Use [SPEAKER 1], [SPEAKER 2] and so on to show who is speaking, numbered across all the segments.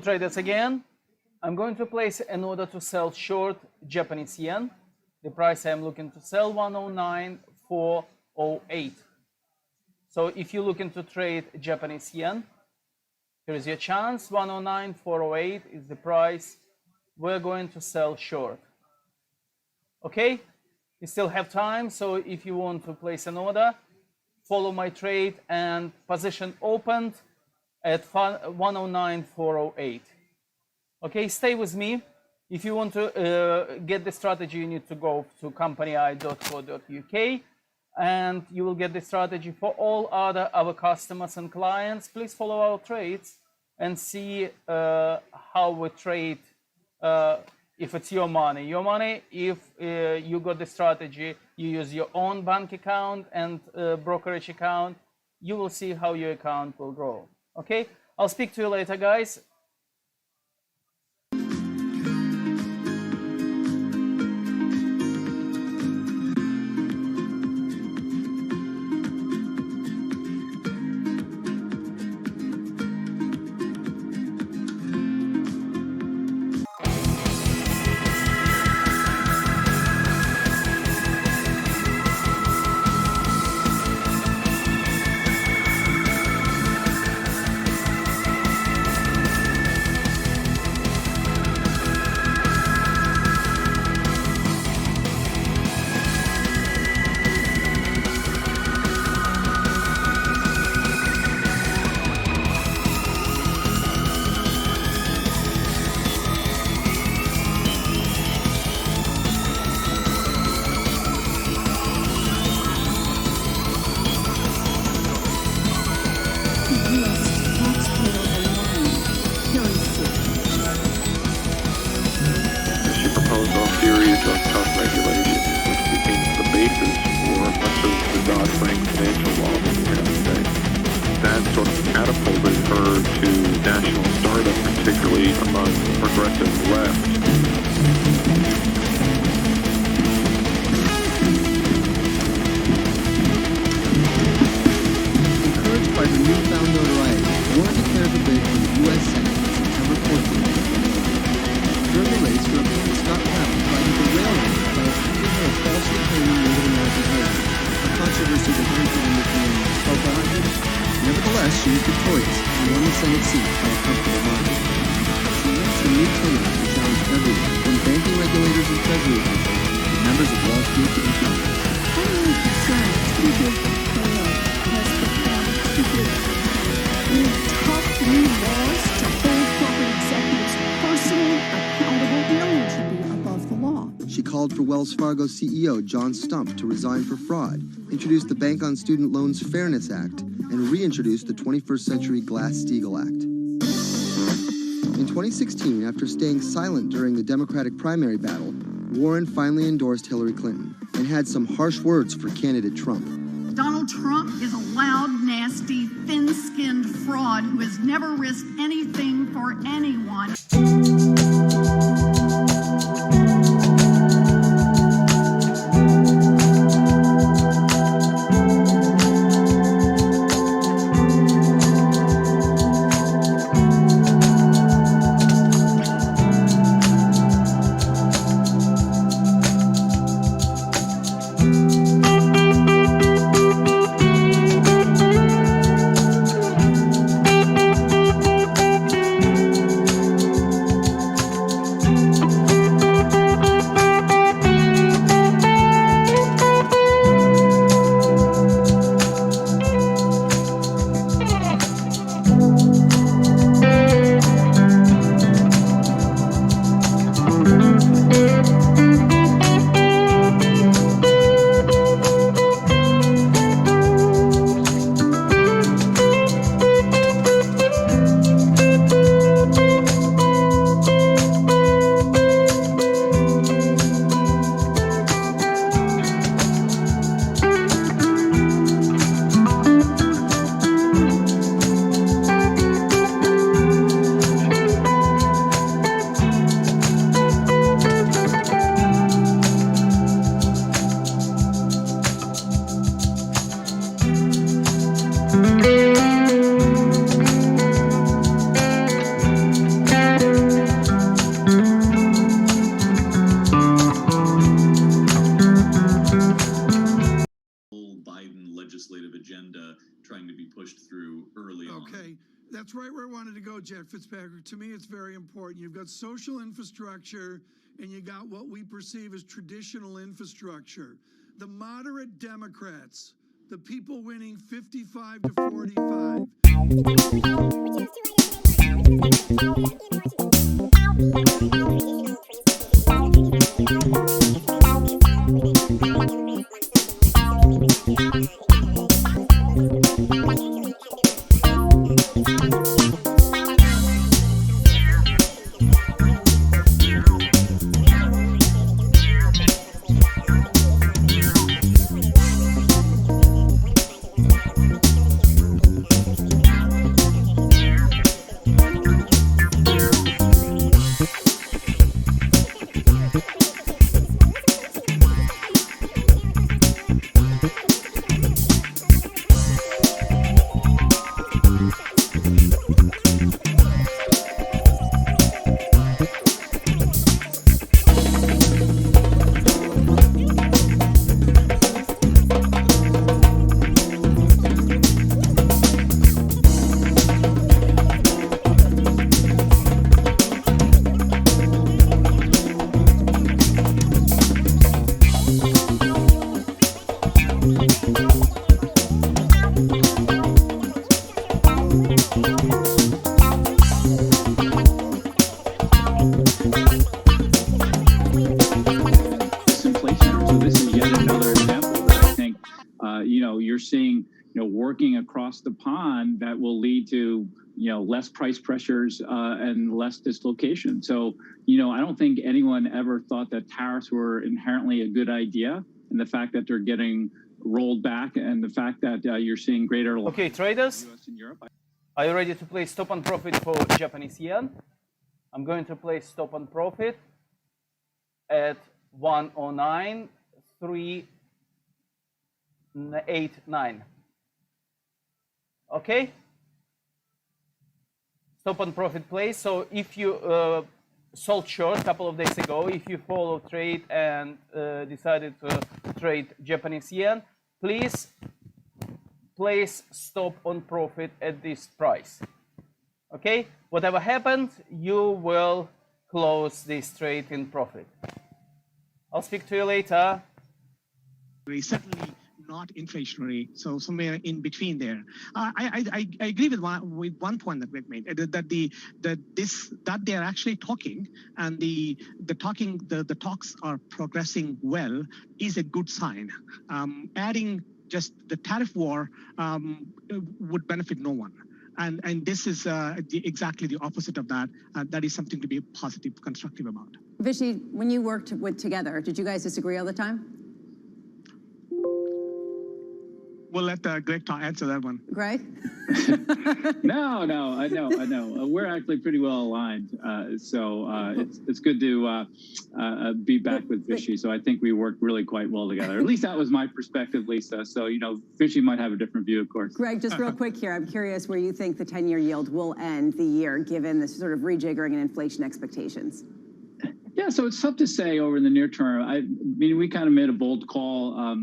[SPEAKER 1] traders again. I'm going to place an order to sell short Japanese yen. The price I'm looking to sell 109,408. So if you're looking to trade Japanese yen, here is your chance. 109,408 is the price we're going to sell short. Okay, you still have time, so if you want to place an order, follow my trade and position opened at 109,408. Okay, stay with me. If you want to get the strategy, you need to go to company.co.uk and you will get the strategy for all our customers and clients. Please follow our trades and see how we trade if it's your money. Your money, if you got the strategy, you use your own bank account and brokerage account, you will see how your account will grow. Okay, I'll speak to you later, guys.
[SPEAKER 2] Wells Fargo CEO John Stump to resign for fraud, introduced the Bank on Student Loans Fairness Act, and reintroduced the 21st Century Glass-Steagall Act. In 2016, after staying silent during the Democratic primary battle, Warren finally endorsed Hillary Clinton and had some harsh words for candidate Trump.
[SPEAKER 3] Donald Trump is a loud, nasty, thin-skinned fraud who has never risked anything for anyone.
[SPEAKER 4] Okay, that's right where I wanted to go, Jack Fitzpatrick. To me, it's very important. You've got social infrastructure, and you got what we perceive as traditional infrastructure. The moderate Democrats, the people winning 55 to 45.
[SPEAKER 5] You're seeing, working across the pond that will lead to, less price pressures and less dislocation. So, I don't think anyone ever thought that tariffs were inherently a good idea. And the fact that they're getting rolled back and the fact that you're seeing greater...
[SPEAKER 1] Okay, traders,
[SPEAKER 5] US and Europe.
[SPEAKER 1] are you ready to play stop and profit for Japanese yen? I'm going to play stop and profit at 109.389. Okay, stop and profit play. So if you sold short a couple of days ago, if you follow trade and decided to trade Japanese yen, please place stop on profit at this price. Okay, whatever happens, you will close this trade in profit. I'll speak to you later.
[SPEAKER 6] Certainly not inflationary, so somewhere in between there. I agree with one point that Greg made, that they are actually talking, and the talks are progressing well is a good sign. Adding just the tariff war would benefit no one. And this is exactly the opposite of that. That is something to be positive, constructive about.
[SPEAKER 7] Vishy, when you worked together, did you guys disagree all the time?
[SPEAKER 6] We'll let Greg answer that one.
[SPEAKER 7] Greg?
[SPEAKER 5] No, I know. We're actually pretty well aligned. So it's good to be back with Vishy. So I think we worked really quite well together. At least that was my perspective, Lisa. So, Vishy might have a different view, of course.
[SPEAKER 7] Greg, just real quick here. I'm curious where you think the 10-year yield will end the year, given this sort of rejiggering and inflation expectations.
[SPEAKER 5] Yeah, so it's tough to say over in the near term. I mean, we kind of made a bold call.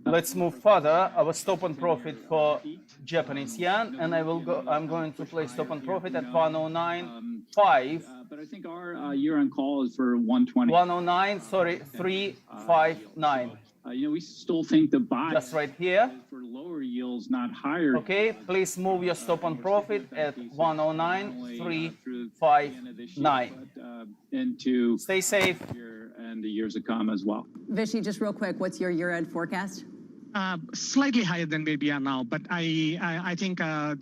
[SPEAKER 1] Let's move further. Our stop and profit for Japanese yen, and I'm going to play stop and profit at 109.5.
[SPEAKER 5] But I think our year-end call is for 120.
[SPEAKER 1] 359.
[SPEAKER 5] We still think the buy
[SPEAKER 1] just right here
[SPEAKER 5] for lower yields, not higher.
[SPEAKER 1] Okay, please move your stop and profit at 109.359.
[SPEAKER 5] Into
[SPEAKER 1] stay safe
[SPEAKER 5] and the years to come as well.
[SPEAKER 7] Vishy, just real quick, what's your year-end forecast?
[SPEAKER 6] Slightly higher than where we are now, but I think I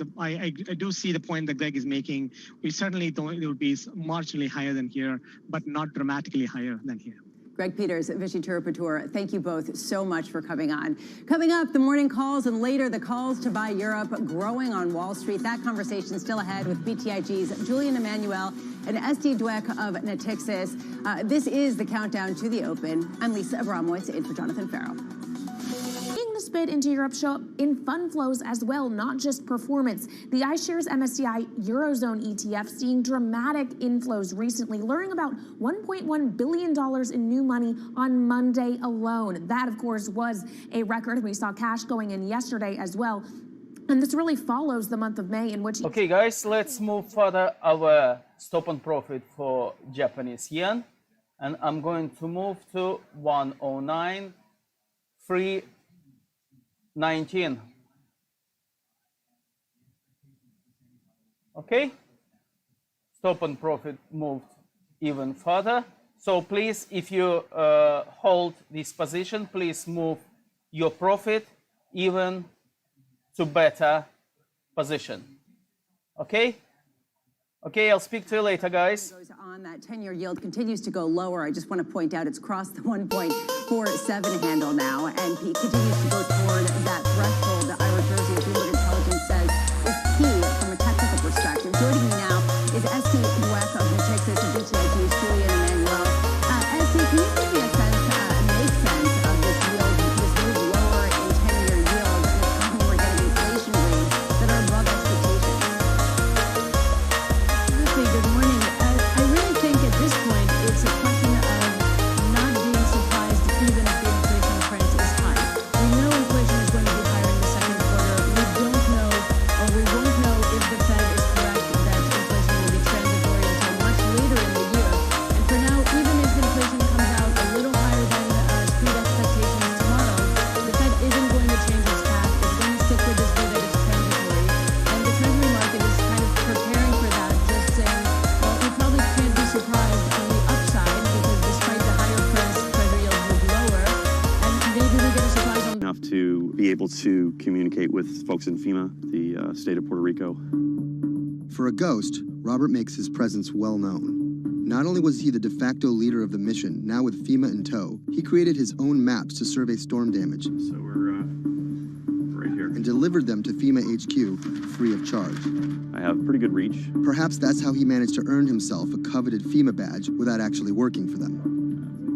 [SPEAKER 6] do see the point that Greg is making. We certainly don't. It will be marginally higher than here, but not dramatically higher than here.
[SPEAKER 7] Greg Peters, Vishy Tirupatur, thank you both so much for coming on. Coming up, the morning calls and later the calls to buy Europe growing on Wall Street. That conversation still ahead with BTIG's Julian Emmanuel and SD Dweck of Natixis. This is the countdown to the open. I'm Lisa Abramowitz in for Jonathan Farrow.
[SPEAKER 8] The split into Europe show up in fund flows as well, not just performance. The iShares MSCI Eurozone ETF seeing dramatic inflows recently, luring about $1.1 billion in new money on Monday alone. That, of course, was a record. We saw cash going in yesterday as well. And this really follows the month of May in which...
[SPEAKER 1] Okay, guys, let's move further our stop and profit for Japanese yen. And I'm going to move to 109.319. Okay, stop and profit moved even further. So please, if you hold this position, please move your profit even to better position. Okay? Okay, I'll speak to you later, guys.
[SPEAKER 7] Goes on, that 10-year yield continues to go lower. I just want to point out it's crossed the 1.47 handle now, and it continues to go toward that threshold that Ira Jersey of Bloomberg Intelligence says is key from a technical perspective. Joining me now is S.C. Dweck of Natixis and BTIG's Julian Emmanuel. S.C., can you give me a sense, make sense of this yield, this move lower in 10-year yield at a time we're getting inflation rates that are above expectations?
[SPEAKER 9] Good morning. I really think at this point it's a question of not being surprised even if the inflation print is high. We know inflation is going to be higher in the second quarter. We don't know, or we won't know if the Fed is correct that inflation will be transitory until much later in the year. And for now, even if inflation comes out a little higher than street expectations tomorrow, the Fed isn't going to change its path. It's going to stick with this view that it's transitory. And the Treasury market is kind of preparing for that, just saying, well, we probably can't be surprised on the upside because despite the higher prints, Treasury yields move lower, and maybe we get a surprise on
[SPEAKER 10] enough to be able to communicate with folks in FEMA, the state of Puerto Rico.
[SPEAKER 2] For a ghost, Robert makes his presence well known. Not only was he the de facto leader of the mission, now with FEMA in tow, he created his own maps to survey storm damage
[SPEAKER 10] So we're right here.
[SPEAKER 2] and delivered them to FEMA HQ free of charge.
[SPEAKER 10] I have pretty good reach.
[SPEAKER 2] Perhaps that's how he managed to earn himself a coveted FEMA badge without actually working for them.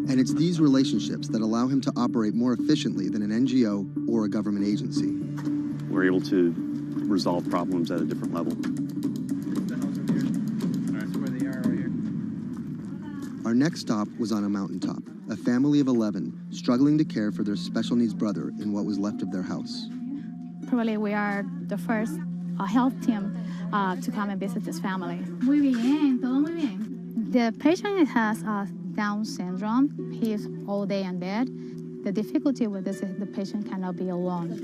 [SPEAKER 2] And it's these relationships that allow him to operate more efficiently than an NGO or a government agency.
[SPEAKER 10] We're able to resolve problems at a different level.
[SPEAKER 2] Our next stop was on a mountaintop, a family of 11 struggling to care for their special needs brother in what was left of their house.
[SPEAKER 11] Probably we are the first health team to come and visit this family.
[SPEAKER 9] Muy bien, todo muy bien.
[SPEAKER 11] The patient has Down syndrome. He is all day in bed. The difficulty with this is the patient cannot be alone.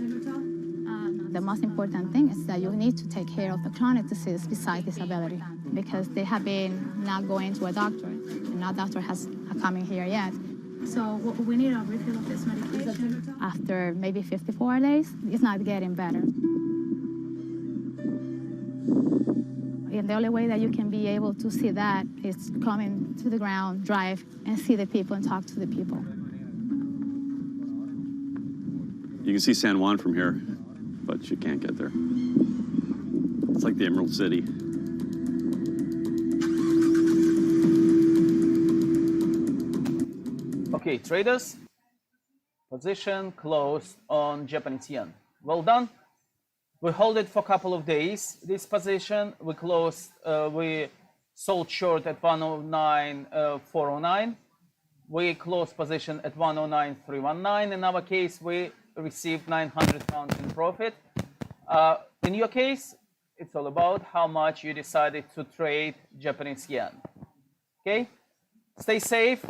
[SPEAKER 11] The most important thing is that you need to take care of the chronic disease besides disability because they have been not going to a doctor and no doctor has come in here yet.
[SPEAKER 9] So we need a refill of this medication.
[SPEAKER 11] After maybe 54 days, it's not getting better. And the only way that you can be able to see that is coming to the ground, drive, and see the people and talk to the people.
[SPEAKER 10] You can see San Juan from here, but you can't get there. It's like the Emerald City.
[SPEAKER 1] Okay, traders, position closed on Japanese yen. Well done. We hold it for a couple of days. This position, we closed, we sold short at 109.409. We closed position at 109.319. In our case, we received 900 pounds in profit. In your case, it's all about how much you decided to trade Japanese yen. Okay, stay safe.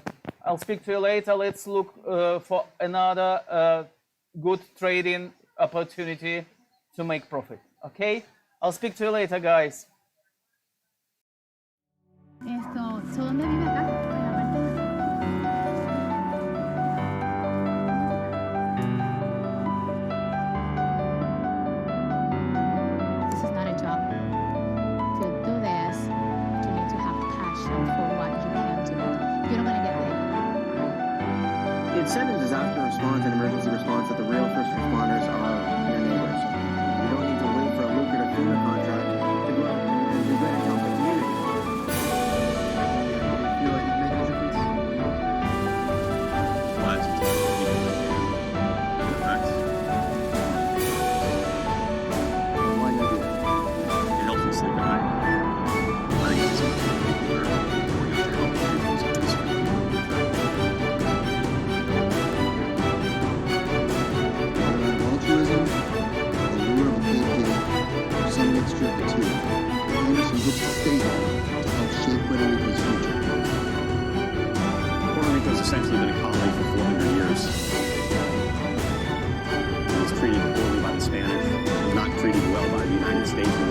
[SPEAKER 1] I'll speak to you later. Let's look for another good trading opportunity to make profit. Okay, I'll speak to you later, guys.
[SPEAKER 11] ¿Dónde vive acá? This is not a job. To do this, you need to have passion for what you can do. You're not going to get paid.
[SPEAKER 12] It said in disaster response and emergency response that the real first responders are your neighbors. You don't need to wait for a lucrative FEMA contract to go out and do good and help the community. You feel like
[SPEAKER 10] Stay tuned.